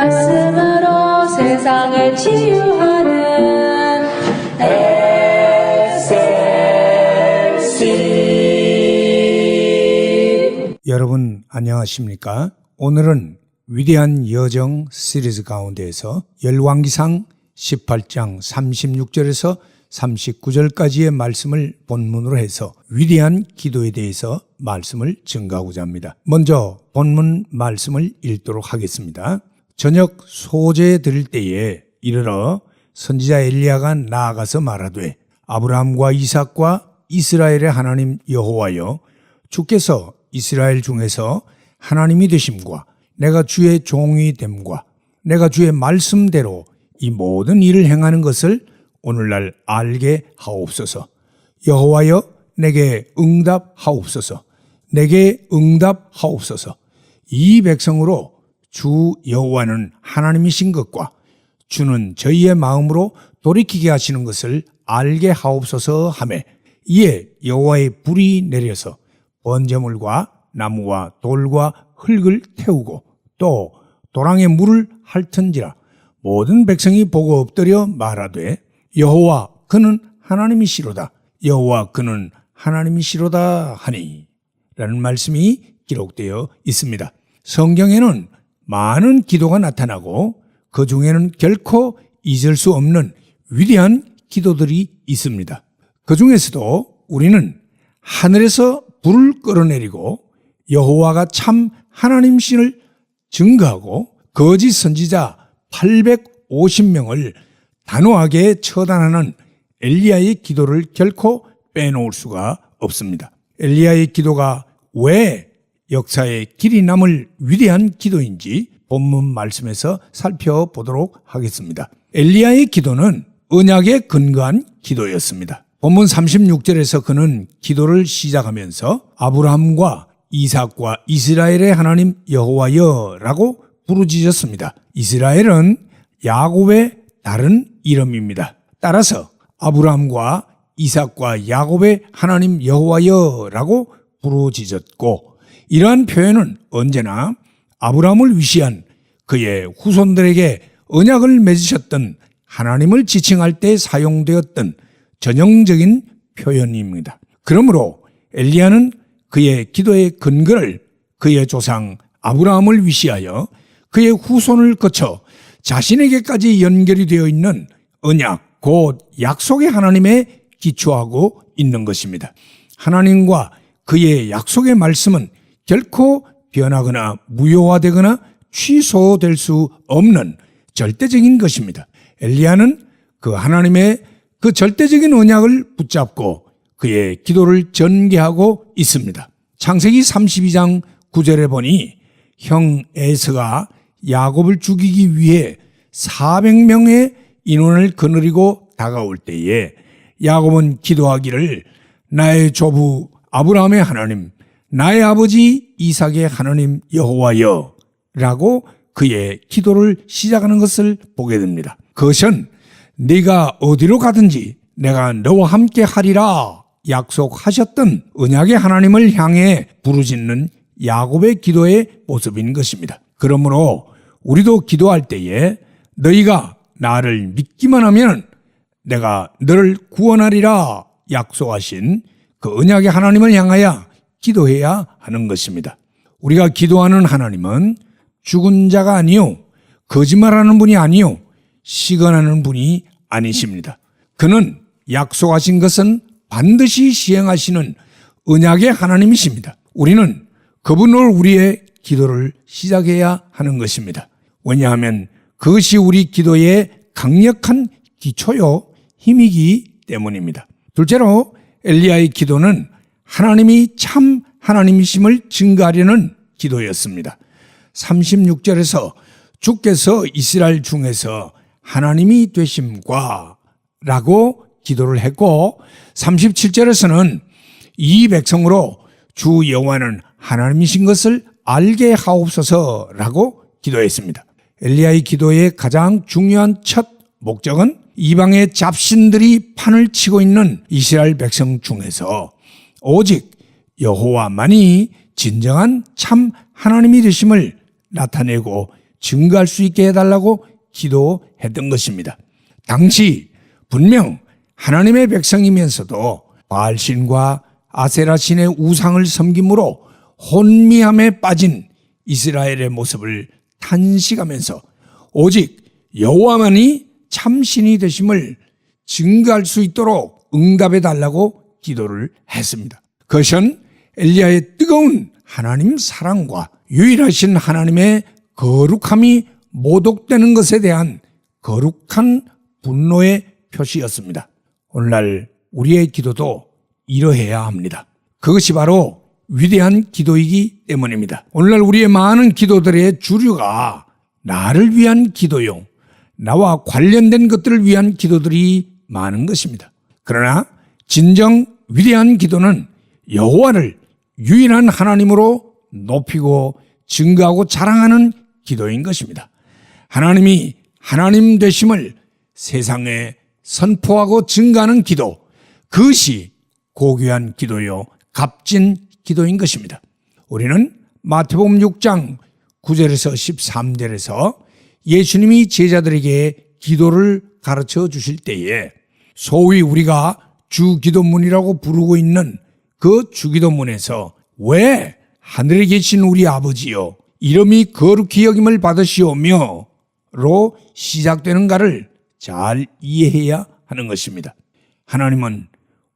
말씀으로 세상을 치유하는 SLC. 여러분 안녕하십니까? 오늘은 위대한 여정 시리즈 가운데에서 열왕기상 18장 36절에서 39절까지의 말씀을 본문으로 해서 위대한 기도에 대해서 말씀을 증가하고자 합니다. 먼저 본문 말씀을 읽도록 하겠습니다. 저녁 소제 드릴 때에 이르러 선지자 엘리야가 나아가서 말하되 아브라함과 이삭과 이스라엘의 하나님 여호와여, 주께서 이스라엘 중에서 하나님이 되심과 내가 주의 종이 됨과 내가 주의 말씀대로 이 모든 일을 행하는 것을 오늘날 알게 하옵소서. 여호와여, 내게 응답하옵소서. 내게 응답하옵소서. 이 백성으로 주 여호와는 하나님이신 것과 주는 저희의 마음으로 돌이키게 하시는 것을 알게 하옵소서 하매, 이에 여호와의 불이 내려서 번제물과 나무와 돌과 흙을 태우고 또 도랑에 물을 핥은지라. 모든 백성이 보고 엎드려 말하되 여호와 그는 하나님이시로다. 여호와 그는 하나님이시로다 하니 라는 말씀이 기록되어 있습니다. 성경에는 많은 기도가 나타나고 그 중에는 결코 잊을 수 없는 위대한 기도들이 있습니다. 그 중에서도 우리는 하늘에서 불을 끌어내리고 여호와가 참 하나님이심을 증거하고 거짓 선지자 850명을 단호하게 처단하는 엘리야의 기도를 결코 빼놓을 수가 없습니다. 엘리야의 기도가 왜 역사에 길이 남을 위대한 기도인지 본문 말씀에서 살펴보도록 하겠습니다. 엘리야의 기도는 언약에 근거한 기도였습니다. 본문 36절에서 그는 기도를 시작하면서 아브라함과 이삭과 이스라엘의 하나님 여호와여라고 부르짖었습니다. 이스라엘은 야곱의 다른 이름입니다. 따라서 아브라함과 이삭과 야곱의 하나님 여호와여라고 부르짖었고, 이러한 표현은 언제나 아브라함을 위시한 그의 후손들에게 언약을 맺으셨던 하나님을 지칭할 때 사용되었던 전형적인 표현입니다. 그러므로 엘리야는 그의 기도의 근거를 그의 조상 아브라함을 위시하여 그의 후손을 거쳐 자신에게까지 연결이 되어 있는 언약, 곧 약속의 하나님에 기초하고 있는 것입니다. 하나님과 그의 약속의 말씀은 결코 변하거나 무효화되거나 취소될 수 없는 절대적인 것입니다. 엘리야는 그 하나님의 그 절대적인 언약을 붙잡고 그의 기도를 전개하고 있습니다. 창세기 32장 9절에 보니 형 에서가 야곱을 죽이기 위해 400명의 인원을 거느리고 다가올 때에 야곱은 기도하기를 나의 조부 아브라함의 하나님, 나의 아버지 이삭의 하나님 여호와여 라고 그의 기도를 시작하는 것을 보게 됩니다. 그것은 네가 어디로 가든지 내가 너와 함께 하리라 약속하셨던 언약의 하나님을 향해 부르짖는 야곱의 기도의 모습인 것입니다. 그러므로 우리도 기도할 때에 너희가 나를 믿기만 하면 내가 너를 구원하리라 약속하신 그 언약의 하나님을 향하여 기도해야 하는 것입니다. 우리가 기도하는 하나님은 죽은 자가 아니요 거짓말하는 분이 아니요 시건하는 분이 아니십니다. 그는 약속하신 것은 반드시 시행하시는 언약의 하나님이십니다. 우리는 그분으로 우리의 기도를 시작해야 하는 것입니다. 왜냐하면 그것이 우리 기도의 강력한 기초요 힘이기 때문입니다. 둘째로 엘리야의 기도는 하나님이 참 하나님이심을 증거하려는 기도였습니다. 36절에서 주께서 이스라엘 중에서 하나님이 되심과 라고 기도를 했고, 37절에서는 이 백성으로 주 여호와는 하나님이신 것을 알게 하옵소서 라고 기도했습니다. 엘리야의 기도의 가장 중요한 첫 목적은 이방의 잡신들이 판을 치고 있는 이스라엘 백성 중에서 오직 여호와만이 진정한 참 하나님이 되심을 나타내고 증거할 수 있게 해달라고 기도했던 것입니다. 당시 분명 하나님의 백성이면서도 바알신과 아세라신의 우상을 섬김으로 혼미함에 빠진 이스라엘의 모습을 탄식하면서 오직 여호와만이 참신이 되심을 증거할 수 있도록 응답해 달라고 기도를 했습니다. 그것은 엘리야의 뜨거운 하나님 사랑과 유일하신 하나님의 거룩함이 모독되는 것에 대한 거룩한 분노의 표시였습니다. 오늘날 우리의 기도도 이러해야 합니다. 그것이 바로 위대한 기도이기 때문입니다. 오늘날 우리의 많은 기도들의 주류가 나를 위한 기도요, 나와 관련된 것들을 위한 기도들이 많은 것입니다. 그러나 진정 위대한 기도는 여호와를 유일한 하나님으로 높이고 증거하고 자랑하는 기도인 것입니다. 하나님이 하나님 되심을 세상에 선포하고 증거하는 기도, 그것이 고귀한 기도요, 값진 기도인 것입니다. 우리는 마태복음 6장 9절에서 13절에서 예수님이 제자들에게 기도를 가르쳐 주실 때에 소위 우리가 주기도문이라고 부르고 있는 그 주기도문에서 왜 하늘에 계신 우리 아버지여 이름이 거룩히 여김을 받으시오며 로 시작되는가를 잘 이해해야 하는 것입니다. 하나님은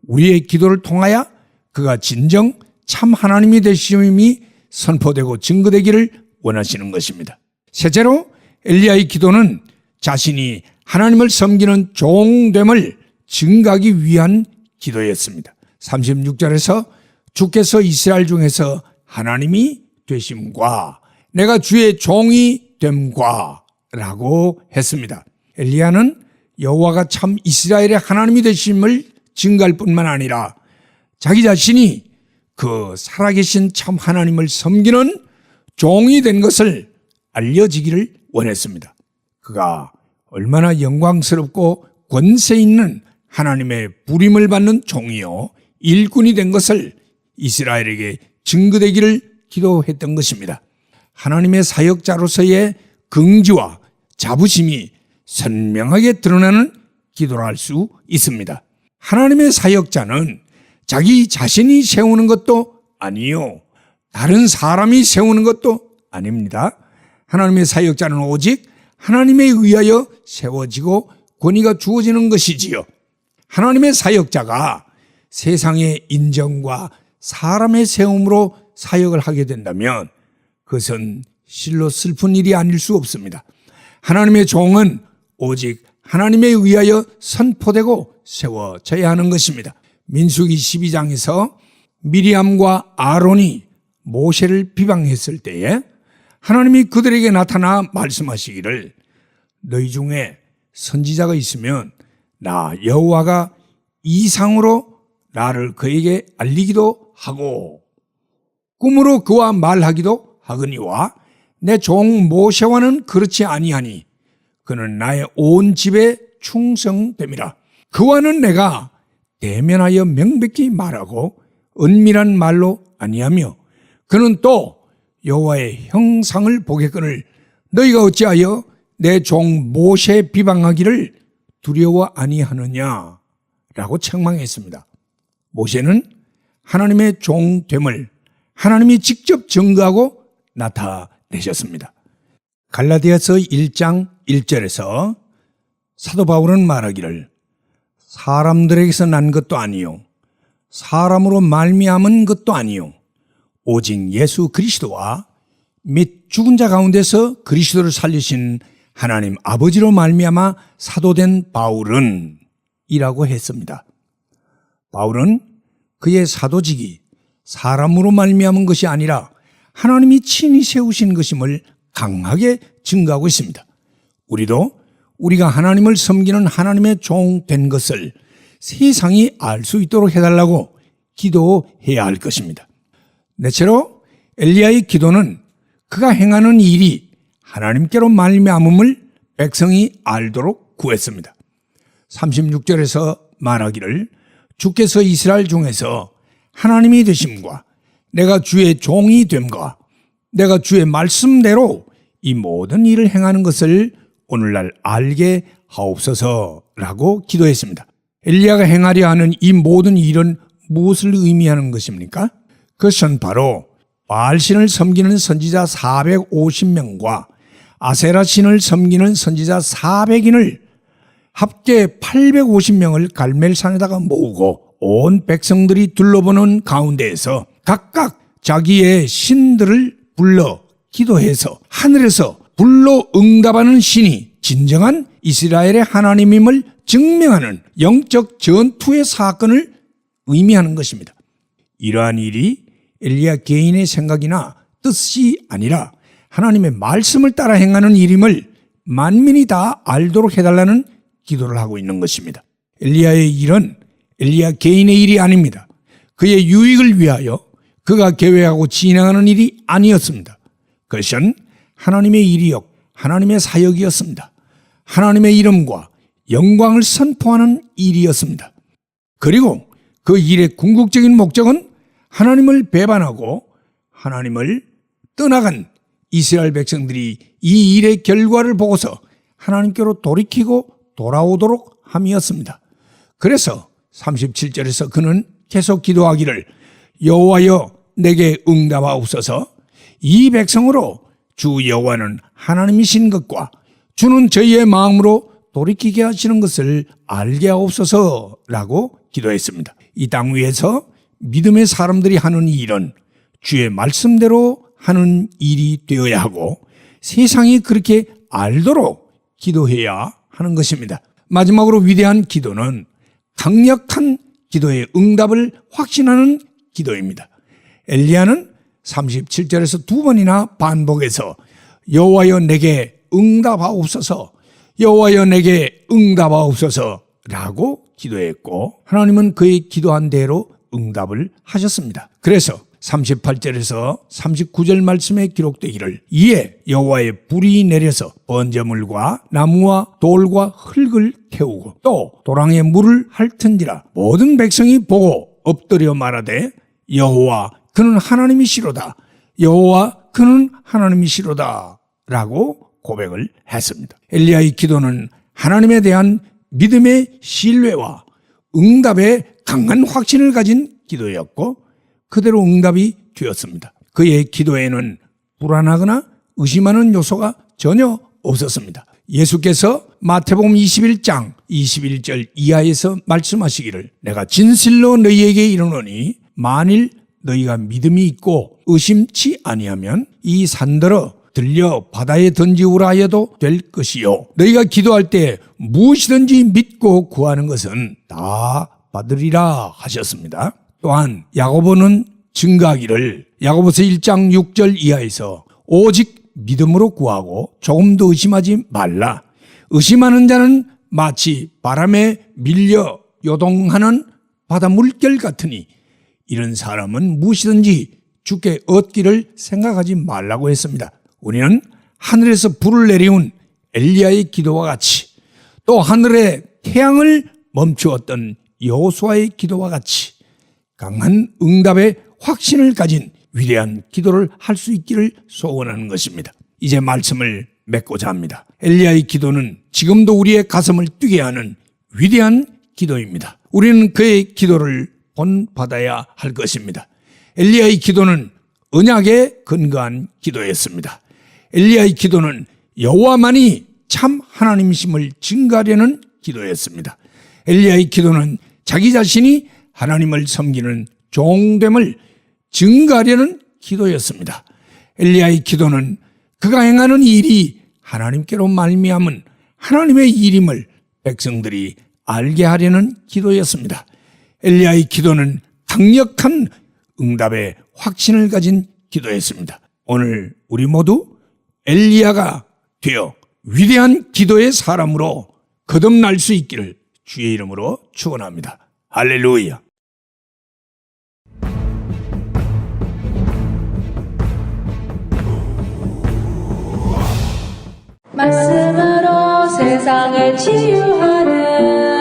우리의 기도를 통하여 그가 진정 참 하나님이 되심이 선포되고 증거되기를 원하시는 것입니다. 셋째로 엘리야의 기도는 자신이 하나님을 섬기는 종됨을 증가하기 위한 기도였습니다. 36절에서 주께서 이스라엘 중에서 하나님이 되심과 내가 주의 종이 됨과 라고 했습니다. 엘리야는 여호와가 참 이스라엘의 하나님이 되심을 증거할 뿐만 아니라 자기 자신이 그 살아계신 참 하나님을 섬기는 종이 된 것을 알려지기를 원했습니다. 그가 얼마나 영광스럽고 권세 있는 하나님의 부림을 받는 종이요 일꾼이 된 것을 이스라엘에게 증거되기를 기도했던 것입니다. 하나님의 사역자로서의 긍지와 자부심이 선명하게 드러나는 기도를 할 수 있습니다. 하나님의 사역자는 자기 자신이 세우는 것도 아니요, 다른 사람이 세우는 것도 아닙니다. 하나님의 사역자는 오직 하나님에 의하여 세워지고 권위가 주어지는 것이지요. 하나님의 사역자가 세상의 인정과 사람의 세움으로 사역을 하게 된다면 그것은 실로 슬픈 일이 아닐 수 없습니다. 하나님의 종은 오직 하나님에 의하여 선포되고 세워져야 하는 것입니다. 민수기 12장에서 미리암과 아론이 모세를 비방했을 때에 하나님이 그들에게 나타나 말씀하시기를 너희 중에 선지자가 있으면 나 여호와가 이상으로 나를 그에게 알리기도 하고 꿈으로 그와 말하기도 하거니와 내 종 모세와는 그렇지 아니하니 그는 나의 온 집에 충성됨이라. 그와는 내가 대면하여 명백히 말하고 은밀한 말로 아니하며 그는 또 여호와의 형상을 보겠거늘 너희가 어찌하여 내 종 모세 비방하기를 두려워 아니하느냐 라고 책망했습니다. 모세는 하나님의 종됨을 하나님이 직접 증거하고 나타내셨습니다. 갈라디아서 1장 1절에서 사도 바울은 말하기를 사람들에게서 난 것도 아니요 사람으로 말미암은 것도 아니요 오직 예수 그리스도와 및 죽은 자 가운데서 그리스도를 살리신 하나님 아버지로 말미암아 사도된 바울은 이라고 했습니다. 바울은 그의 사도직이 사람으로 말미암은 것이 아니라 하나님이 친히 세우신 것임을 강하게 증거하고 있습니다. 우리도 우리가 하나님을 섬기는 하나님의 종 된 것을 세상이 알 수 있도록 해달라고 기도해야 할 것입니다. 넷째로 엘리야의 기도는 그가 행하는 일이 하나님께로 말미암음을 백성이 알도록 구했습니다. 36절에서 말하기를 주께서 이스라엘 중에서 하나님이 되심과 내가 주의 종이 됨과 내가 주의 말씀대로 이 모든 일을 행하는 것을 오늘날 알게 하옵소서라고 기도했습니다. 엘리야가 행하려 하는 이 모든 일은 무엇을 의미하는 것입니까? 그것은 바로 바알신을 섬기는 선지자 450명과 아세라신을 섬기는 선지자 400인을 합계 850명을 갈멜산에다가 모으고 온 백성들이 둘러보는 가운데에서 각각 자기의 신들을 불러 기도해서 하늘에서 불로 응답하는 신이 진정한 이스라엘의 하나님임을 증명하는 영적 전투의 사건을 의미하는 것입니다. 이러한 일이 엘리야 개인의 생각이나 뜻이 아니라 하나님의 말씀을 따라 행하는 일임을 만민이 다 알도록 해달라는 기도를 하고 있는 것입니다. 엘리야의 일은 엘리야 개인의 일이 아닙니다. 그의 유익을 위하여 그가 계획하고 진행하는 일이 아니었습니다. 그것은 하나님의 일이었고 하나님의 사역이었습니다. 하나님의 이름과 영광을 선포하는 일이었습니다. 그리고 그 일의 궁극적인 목적은 하나님을 배반하고 하나님을 떠나간 이스라엘 백성들이 이 일의 결과를 보고서 하나님께로 돌이키고 돌아오도록 함이었습니다. 그래서 37절에서 그는 계속 기도하기를 여호와여 내게 응답하옵소서. 이 백성으로 주 여호와는 하나님이신 것과 주는 저희의 마음으로 돌이키게 하시는 것을 알게 하옵소서라고 기도했습니다. 이 땅 위에서 믿음의 사람들이 하는 일은 주의 말씀대로 하는 일이 되어야 하고 세상이 그렇게 알도록 기도해야 하는 것입니다. 마지막으로 위대한 기도는 강력한 기도의 응답을 확신하는 기도입니다. 엘리야는 37절에서 두 번이나 반복해서 여호와여 내게 응답하옵소서, 여호와여 내게 응답하옵소서라고 기도했고 하나님은 그의 기도한 대로 응답을 하셨습니다. 그래서 38절에서 39절 말씀에 기록되기를 이에 여호와의 불이 내려서 번제물과 나무와 돌과 흙을 태우고 또 도랑에 물을 핥은지라 모든 백성이 보고 엎드려 말하되 여호와 그는 하나님이시로다, 여호와 그는 하나님이시로다 라고 고백을 했습니다. 엘리야의 기도는 하나님에 대한 믿음의 신뢰와 응답의 강한 확신을 가진 기도였고 그대로 응답이 되었습니다. 그의 기도에는 불안하거나 의심하는 요소가 전혀 없었습니다. 예수께서 마태복음 21장 21절 이하에서 말씀하시기를 내가 진실로 너희에게 이르노니 만일 너희가 믿음이 있고 의심치 아니하면 이 산더러 들려 바다에 던지우라 하여도 될 것이요 너희가 기도할 때 무엇이든지 믿고 구하는 것은 다 받으리라 하셨습니다. 또한 야고보는 증거하기를 야고보서 1장 6절 이하에서 오직 믿음으로 구하고 조금도 의심하지 말라. 의심하는 자는 마치 바람에 밀려 요동하는 바다 물결 같으니 이런 사람은 무엇이든지 주께 얻기를 생각하지 말라고 했습니다. 우리는 하늘에서 불을 내리운 엘리야의 기도와 같이 또 하늘에 태양을 멈추었던 여호수아의 기도와 같이 강한 응답의 확신을 가진 위대한 기도를 할 수 있기를 소원하는 것입니다. 이제 말씀을 맺고자 합니다. 엘리야의 기도는 지금도 우리의 가슴을 뛰게 하는 위대한 기도입니다. 우리는 그의 기도를 본받아야 할 것입니다. 엘리야의 기도는 언약에 근거한 기도였습니다. 엘리야의 기도는 여호와만이 참 하나님이심을 증거하려는 기도였습니다. 엘리야의 기도는 자기 자신이 하나님을 섬기는 종됨을 증거하려는 기도였습니다. 엘리야의 기도는 그가 행하는 일이 하나님께로 말미암은 하나님의 일임을 백성들이 알게 하려는 기도였습니다. 엘리야의 기도는 강력한 응답의 확신을 가진 기도였습니다. 오늘 우리 모두 엘리야가 되어 위대한 기도의 사람으로 거듭날 수 있기를 주의 이름으로 축원합니다. 할렐루야. 말씀으로 세상을 치유하는